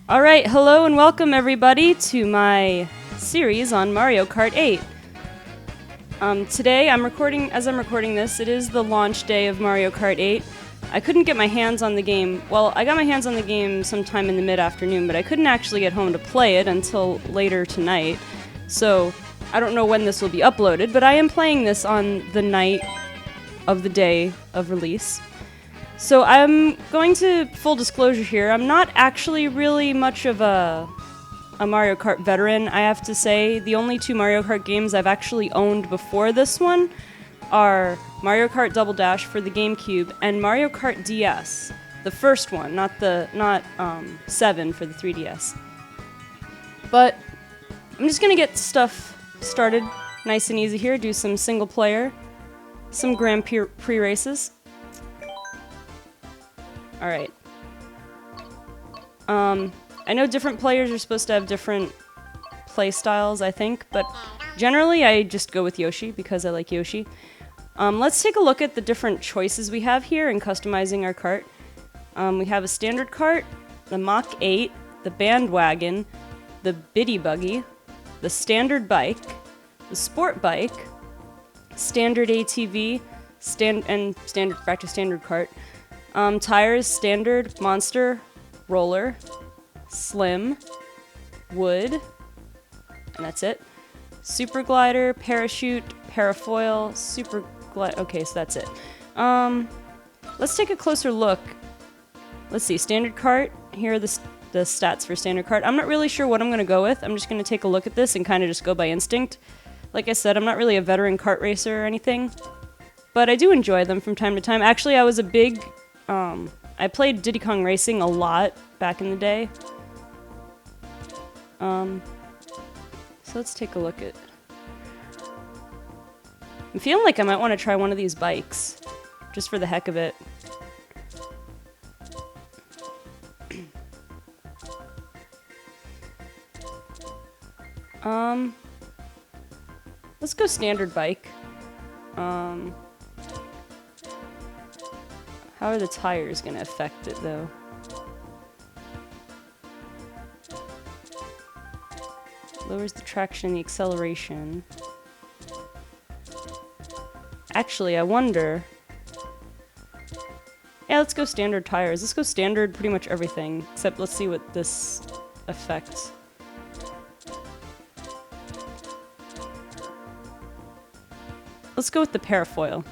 Alright, hello and welcome everybody to my series on Mario Kart 8. Today, as I'm recording this, it is the launch day of Mario Kart 8. I couldn't get my hands on the game. Well, I got my hands on the game sometime in the mid-afternoon, but I couldn't actually get home to play it until later tonight. So, I don't know when this will be uploaded, but I am playing this on the night of the day of release. So I'm going to, full disclosure here, I'm not actually really much of a Mario Kart veteran, I have to say. The only two Mario Kart games I've actually owned before this one are Mario Kart Double Dash for the GameCube and Mario Kart DS, the first one, not 7 for the 3DS. But I'm just gonna get stuff started nice and easy here, do some single player, some Grand Prix races. Alright. I know different players are supposed to have different play styles, I think, but generally I just go with Yoshi because I like Yoshi. Let's take a look at the different choices we have here in customizing our kart. We have a standard kart, the Mach 8, the bandwagon, the Biddy Buggy, the standard bike, the sport bike, standard ATV, back to standard kart. Tires, standard, monster, roller, slim, wood, and that's it. Super glider, parachute, parafoil, super glide. Okay, so that's it. Let's take a closer look. Let's see, standard kart. Here are the stats for standard kart. I'm not really sure what I'm going to go with. I'm just going to take a look at this and kind of just go by instinct. Like I said, I'm not really a veteran kart racer or anything, but I do enjoy them from time to time. Actually, I was a big... I played Diddy Kong Racing a lot back in the day. So let's take a look at... I'm feeling like I might want to try one of these bikes, just for the heck of it. Let's go standard bike. How are the tires gonna affect it, though? Lowers the traction, the acceleration. Actually, I wonder... Yeah, let's go standard tires. Let's go standard pretty much everything, except let's see what this affects. Let's go with the parafoil.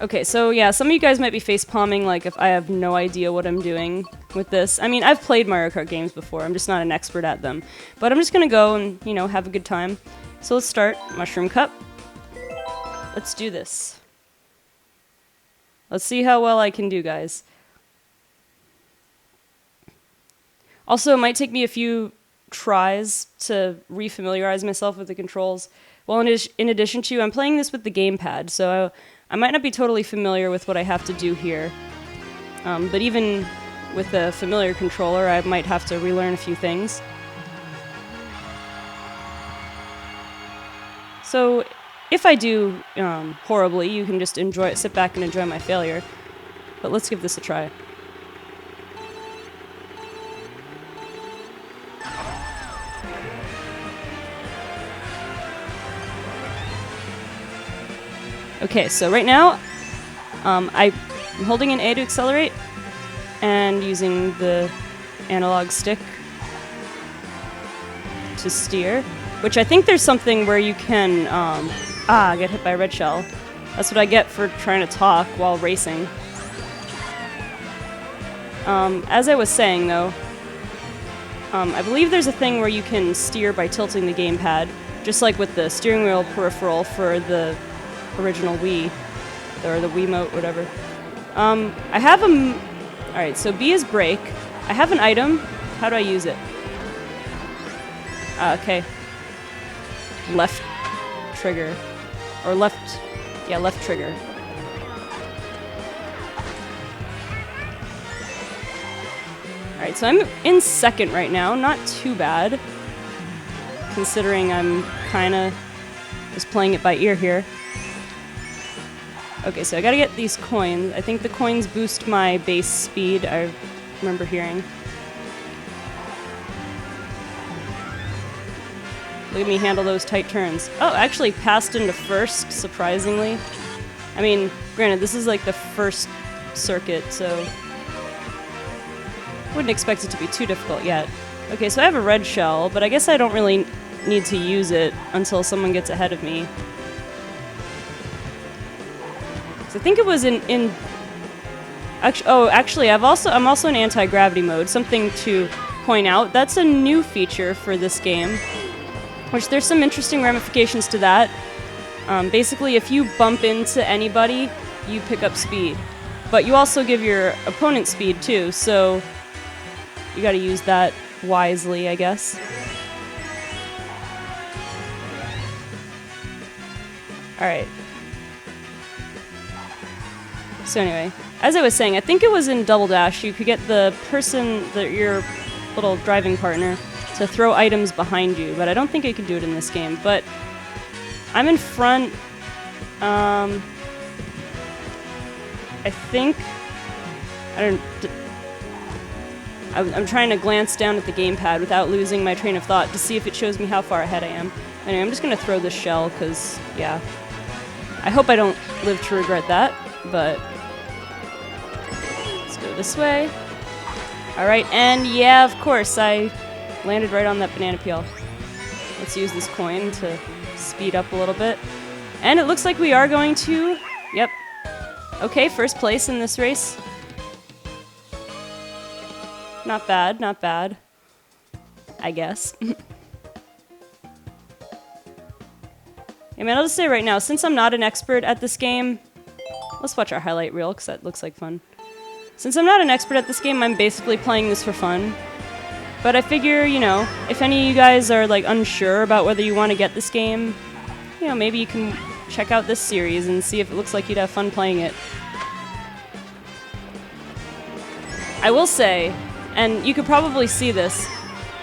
Okay, so yeah, some of you guys might be facepalming, like, if I have no idea what I'm doing with this. I mean, I've played Mario Kart games before, I'm just not an expert at them. But I'm just gonna go and, you know, have a good time. So let's start Mushroom Cup. Let's do this. Let's see how well I can do, guys. Also, it might take me a few tries to refamiliarize myself with the controls. Well, in addition to, I'm playing this with the gamepad, so I might not be totally familiar with what I have to do here. But even with a familiar controller, I might have to relearn a few things. So, if I do horribly, you can just sit back and enjoy my failure. But let's give this a try. Okay, so right now, I'm holding an A to accelerate, and using the analog stick to steer, which I think there's something where you can, get hit by a red shell. That's what I get for trying to talk while racing. As I was saying, though, I believe there's a thing where you can steer by tilting the gamepad, just like with the steering wheel peripheral for the original Wii, or the Wiimote, whatever. I have alright, so B is brake. I have an item. How do I use it? Okay. Left trigger. Or left trigger. Alright, so I'm in second right now. Not too bad, considering I'm kinda just playing it by ear here. Okay, so I gotta get these coins. I think the coins boost my base speed, I remember hearing. Look at me handle those tight turns. Oh, actually passed into first, surprisingly. I mean, granted, this is like the first circuit, so wouldn't expect it to be too difficult yet. Okay, so I have a red shell, but I guess I don't really need to use it until someone gets ahead of me. So I think it was actually, I'm also in anti-gravity mode. Something to point out. That's a new feature for this game, which there's some interesting ramifications to that. Basically, if you bump into anybody, you pick up speed. But you also give your opponent speed too, so you gotta use that wisely, I guess. Alright. So anyway, as I was saying, I think it was in Double Dash, you could get the person, your little driving partner, to throw items behind you, but I don't think I could do it in this game. But I'm in front. I think I'm trying to glance down at the gamepad without losing my train of thought to see if it shows me how far ahead I am. Anyway, I'm just gonna throw this shell because, yeah, I hope I don't live to regret that. But let's go this way. All right, and yeah, of course, I landed right on that banana peel. Let's use this coin to speed up a little bit. And it looks like we are going to... Yep. Okay, first place in this race. Not bad, not bad. I guess. Hey man, I'll just say right now, since I'm not an expert at this game... Let's watch our highlight reel, because that looks like fun. Since I'm not an expert at this game, I'm basically playing this for fun. But I figure, you know, if any of you guys are like unsure about whether you want to get this game, you know, maybe you can check out this series and see if it looks like you'd have fun playing it. I will say, and you could probably see this.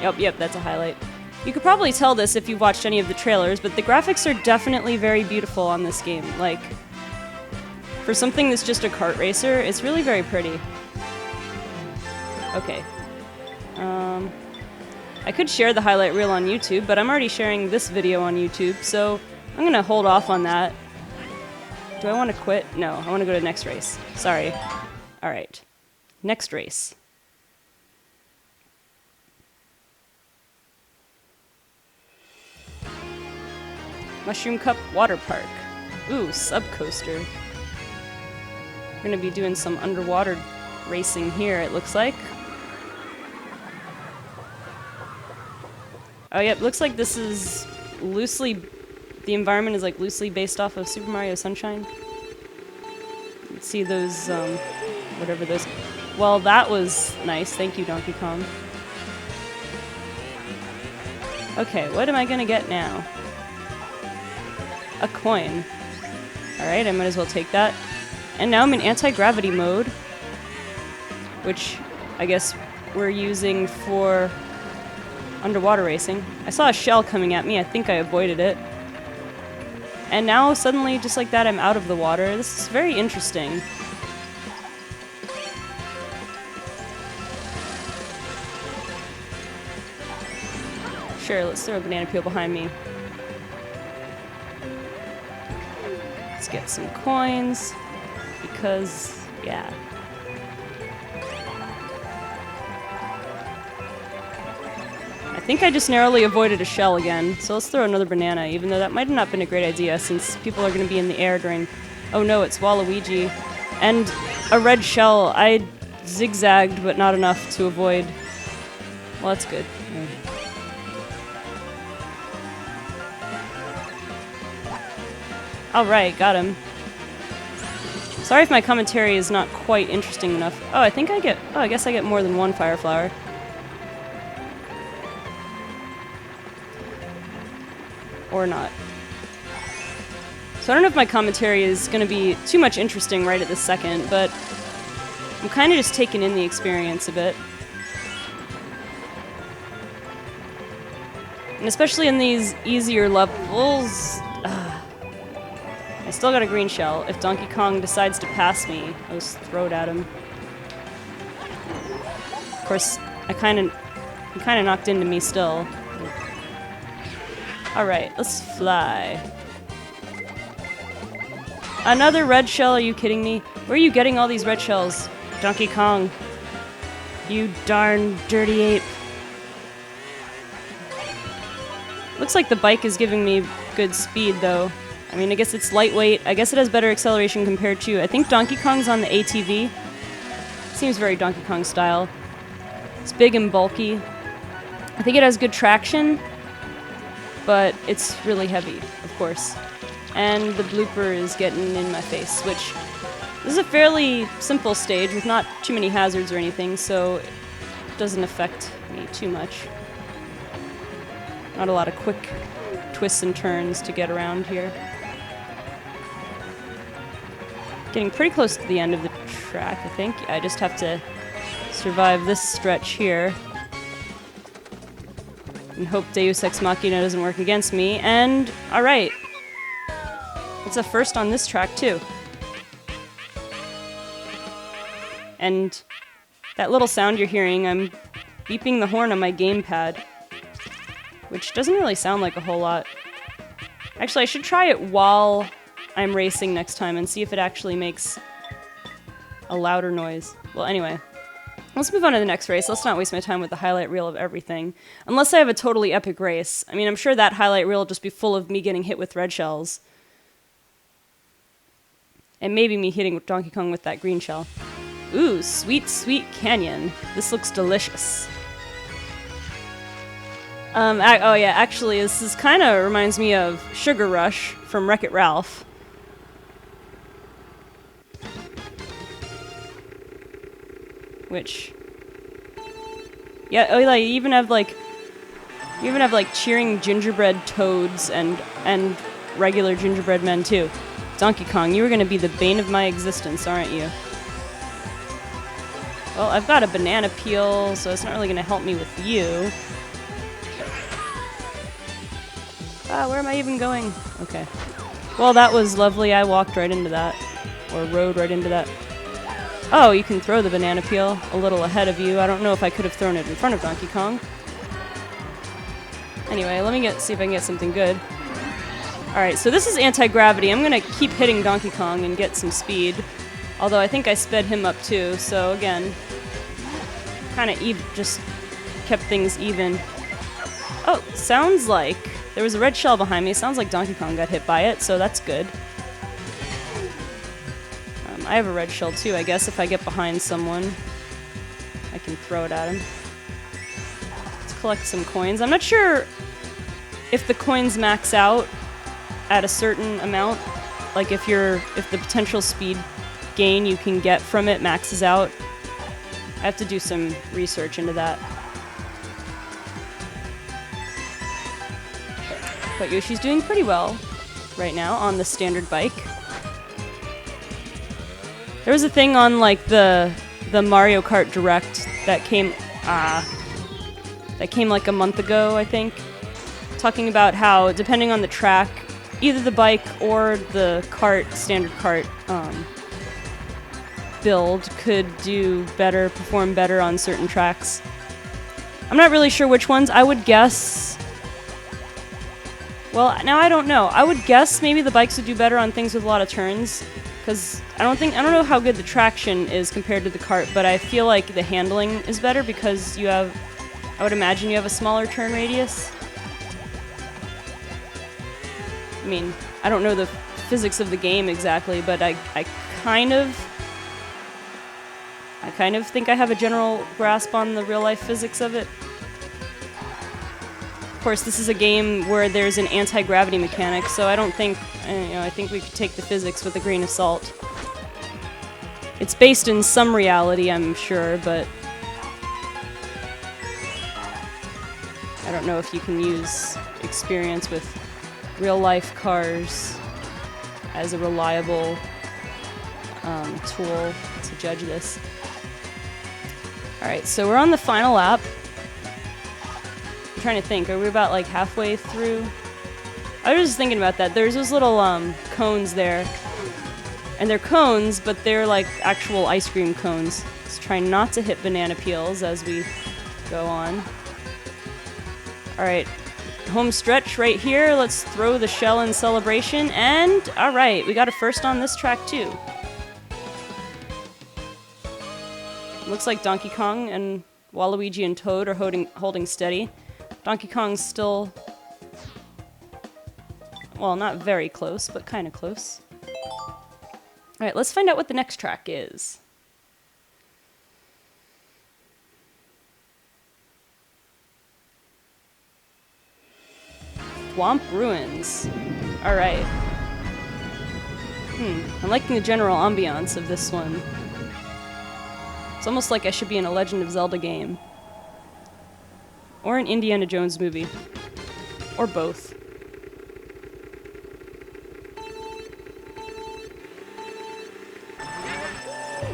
Yep, that's a highlight. You could probably tell this if you've watched any of the trailers, but the graphics are definitely very beautiful on this game. Like, for something that's just a kart racer, it's really very pretty. Okay. I could share the highlight reel on YouTube, but I'm already sharing this video on YouTube, so I'm gonna hold off on that. Do I want to quit? No, I want to go to the next race. Sorry. Alright. Next race. Mushroom Cup Waterpark. Ooh, Subcoaster. We're gonna be doing some underwater racing here, it looks like. Oh yep, looks like this is loosely... The environment is like loosely based off of Super Mario Sunshine. You can see those, whatever those... Well, that was nice. Thank you, Donkey Kong. Okay, what am I gonna get now? A coin. Alright, I might as well take that. And now I'm in anti-gravity mode, which I guess we're using for underwater racing. I saw a shell coming at me. I think I avoided it. And now, suddenly, just like that, I'm out of the water. This is very interesting. Sure, let's throw a banana peel behind me. Let's get some coins, because, yeah. I think I just narrowly avoided a shell again, so let's throw another banana, even though that might have not been a great idea, since people are going to be in the air during... Oh no, it's Waluigi. And a red shell. I zigzagged, but not enough to avoid... Well, that's good. Yeah. Alright, got him. Sorry if my commentary is not quite interesting enough. Oh, I think I get... Oh, I guess I get more than one fire flower. Or not. So I don't know if my commentary is going to be too much interesting right at this second, but I'm kind of just taking in the experience a bit. And especially in these easier levels... I still got a green shell. If Donkey Kong decides to pass me, I'll just throw it at him. Of course, he kind of knocked into me still. Alright, let's fly. Another red shell, are you kidding me? Where are you getting all these red shells? Donkey Kong. You darn dirty ape. Looks like the bike is giving me good speed, though. I mean, I guess it's lightweight. I guess it has better acceleration compared to... I think Donkey Kong's on the ATV. Seems very Donkey Kong style. It's big and bulky. I think it has good traction, but it's really heavy, of course. And the blooper is getting in my face, which... This is a fairly simple stage with not too many hazards or anything, so it doesn't affect me too much. Not a lot of quick twists and turns to get around here. Getting pretty close to the end of the track, I think. I just have to survive this stretch here. And hope Deus Ex Machina doesn't work against me. And, alright. It's a first on this track, too. And that little sound you're hearing, I'm beeping the horn on my gamepad. Which doesn't really sound like a whole lot. Actually, I should try it while I'm racing next time and see if it actually makes a louder noise. Well, anyway. Let's move on to the next race. Let's not waste my time with the highlight reel of everything. Unless I have a totally epic race. I mean, I'm sure that highlight reel will just be full of me getting hit with red shells. And maybe me hitting Donkey Kong with that green shell. Ooh, sweet, sweet canyon. This looks delicious. Oh yeah, actually, this is kind of reminds me of Sugar Rush from Wreck-It Ralph. Which... Yeah, oh, like, you even have like cheering gingerbread toads and regular gingerbread men, too. Donkey Kong, you were gonna be the bane of my existence, aren't you? Well, I've got a banana peel, so it's not really gonna help me with you. Ah, where am I even going? Okay. Well, that was lovely. I walked right into that. Or rode right into that. Oh, you can throw the banana peel a little ahead of you. I don't know if I could have thrown it in front of Donkey Kong. Anyway, let me see if I can get something good. Alright, so this is anti-gravity. I'm gonna keep hitting Donkey Kong and get some speed. Although I think I sped him up too, so again, kind of just kept things even. Oh, sounds like there was a red shell behind me. Sounds like Donkey Kong got hit by it, so that's good. I have a red shell too, I guess. If I get behind someone, I can throw it at him. Let's collect some coins. I'm not sure if the coins max out at a certain amount. Like if the potential speed gain you can get from it maxes out. I have to do some research into that. But Yoshi's doing pretty well right now on the standard bike. There was a thing on like the Mario Kart Direct that came like a month ago, I think, talking about how depending on the track, either the bike or the standard kart build could do better, perform better on certain tracks. I'm not really sure which ones. I would guess. Well, now I don't know. I would guess maybe the bikes would do better on things with a lot of turns, because I don't know how good the traction is compared to the kart, but I feel like the handling is better because I would imagine you have a smaller turn radius. I mean, I don't know the physics of the game exactly, but I kind of think I have a general grasp on the real-life physics of it. Of course, this is a game where there's an anti-gravity mechanic, so I don't think, I think we could take the physics with a grain of salt. It's based in some reality, I'm sure, but I don't know if you can use experience with real-life cars as a reliable tool to judge this. Alright, so we're on the final lap. I'm trying to think, are we about like halfway through? I was just thinking about that. There's those little cones there. And they're cones, but they're like actual ice cream cones. Let's try not to hit banana peels as we go on. Alright, home stretch right here. Let's throw the shell in celebration. And, alright, we got a first on this track too. Looks like Donkey Kong and Waluigi and Toad are holding steady. Donkey Kong's still, well, not very close, but kind of close. Alright, let's find out what the next track is. Womp Ruins. Alright. I'm liking the general ambiance of this one. It's almost like I should be in a Legend of Zelda game. Or an Indiana Jones movie. Or both.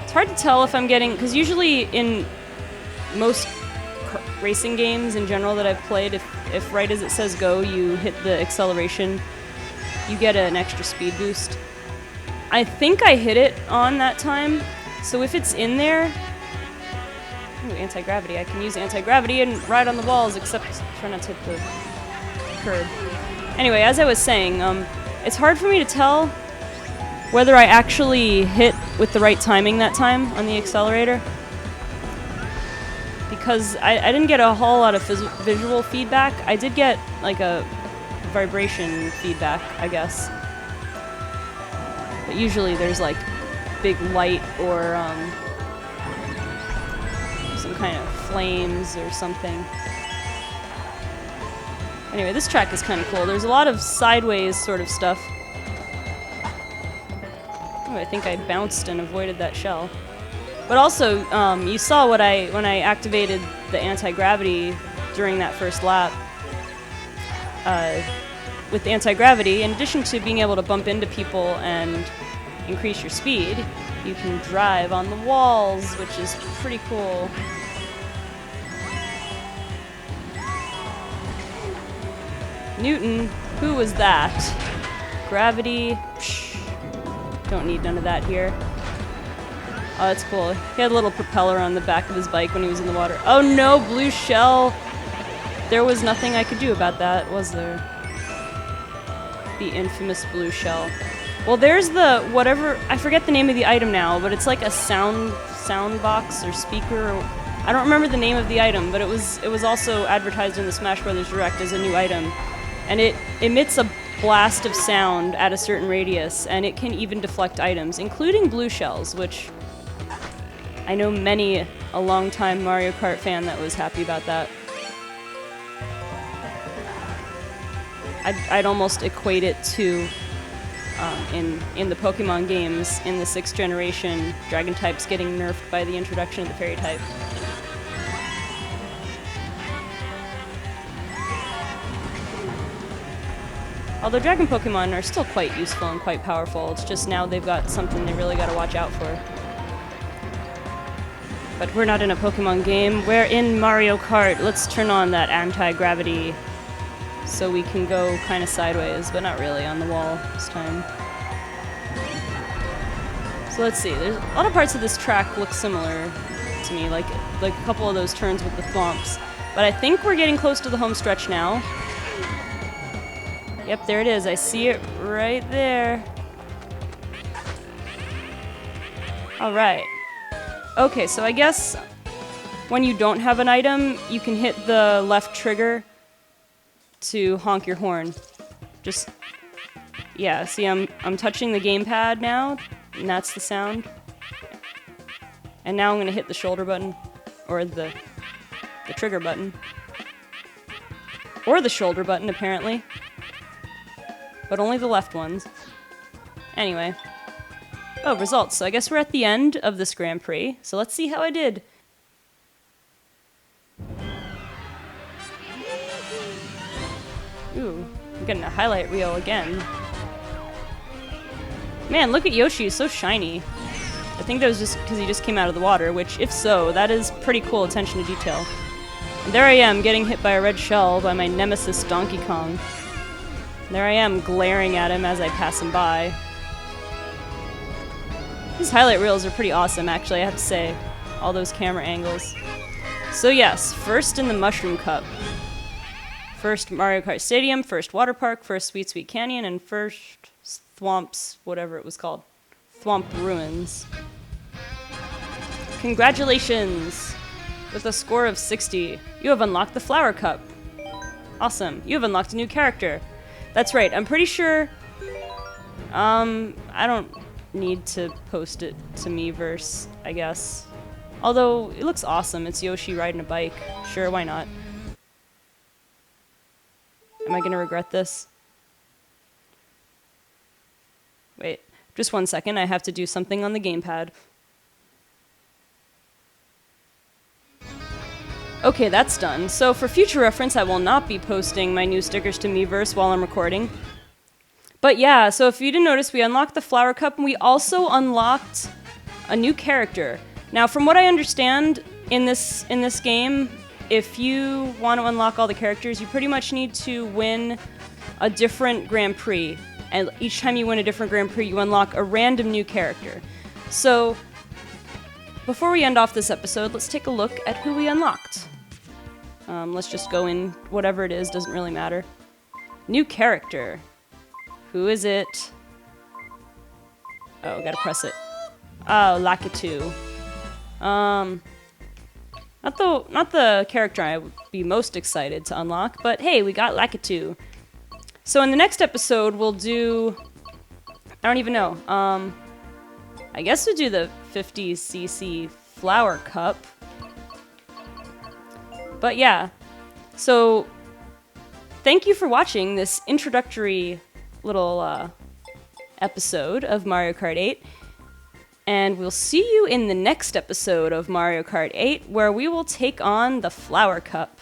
It's hard to tell if I'm getting, because usually in most racing games in general that I've played, if right as it says go, you hit the acceleration, you get an extra speed boost. I think I hit it on that time, so if it's in there, ooh, anti-gravity. I can use anti-gravity and ride on the walls, except try not to hit the curb. Anyway, as I was saying, it's hard for me to tell whether I actually hit with the right timing that time on the accelerator, because I didn't get a whole lot of visual feedback. I did get like a vibration feedback, I guess. But usually there's like big light or some kind of flames or something. Anyway, this track is kind of cool. There's a lot of sideways sort of stuff. Oh, I think I bounced and avoided that shell. But also, you saw when I activated the anti-gravity during that first lap. With the anti-gravity, in addition to being able to bump into people and increase your speed, you can drive on the walls, which is pretty cool. Newton, who was that? Gravity, psh, don't need none of that here. Oh, that's cool. He had a little propeller on the back of his bike when he was in the water. Oh no, blue shell! There was nothing I could do about that, was there? The infamous blue shell. Well, there's the whatever, I forget the name of the item now, but it's like a sound box or speaker. I don't remember the name of the item, but it was also advertised in the Smash Bros. Direct as a new item. And it emits a blast of sound at a certain radius, and it can even deflect items, including blue shells, which I know many a longtime Mario Kart fan that was happy about that. I'd almost equate it to, in the Pokemon games, in the 6th generation, Dragon types getting nerfed by the introduction of the Fairy type. Although Dragon Pokemon are still quite useful and quite powerful, it's just now they've got something they really gotta watch out for. But we're not in a Pokemon game, we're in Mario Kart. Let's turn on that anti-gravity so we can go kind of sideways, but not really on the wall this time. So let's see, there's a lot of parts of this track look similar to me, like a couple of those turns with the thwomps. But I think we're getting close to the home stretch now. Yep, there it is. I see it right there. Alright. Okay, so I guess when you don't have an item, you can hit the left trigger to honk your horn. Just, yeah, see I'm touching the gamepad now, and that's the sound. And now I'm gonna hit the shoulder button, or the trigger button. Or the shoulder button, apparently. But only the left ones. Anyway. Oh, results. So I guess we're at the end of this Grand Prix. So let's see how I did. Ooh, I'm getting a highlight reel again. Man, look at Yoshi, he's so shiny. I think that was just because he just came out of the water, which, if so, that is pretty cool attention to detail. And there I am, getting hit by a red shell by my nemesis Donkey Kong. There I am, glaring at him as I pass him by. These highlight reels are pretty awesome, actually, I have to say. All those camera angles. So yes, first in the Mushroom Cup. First Mario Kart Stadium, first Water Park, first Sweet Sweet Canyon, and first Thwomp's, whatever it was called. Womp Ruins. Congratulations! With a score of 60, you have unlocked the Flower Cup. Awesome. You have unlocked a new character. That's right. I'm pretty sure... I don't need to post it to Miiverse, I guess. Although, it looks awesome. It's Yoshi riding a bike. Sure, why not? Am I gonna regret this? Wait, just 1 second. I have to do something on the gamepad. Okay, that's done. So for future reference, I will not be posting my new stickers to Miiverse while I'm recording. But yeah, so if you didn't notice, we unlocked the Flower Cup, and we also unlocked a new character. Now, from what I understand in this game, if you want to unlock all the characters, you pretty much need to win a different Grand Prix. And each time you win a different Grand Prix, you unlock a random new character. So, before we end off this episode, let's take a look at who we unlocked. Let's just go in, whatever it is, doesn't really matter. New character. Who is it? Oh, gotta press it. Oh, Lakitu. Not the character I would be most excited to unlock, but hey, we got Lakitu. So in the next episode, we'll do... I don't even know. I guess we'll do the 50cc Flower Cup. But yeah, so thank you for watching this introductory little episode of Mario Kart 8. And we'll see you in the next episode of Mario Kart 8, where we will take on the Flower Cup.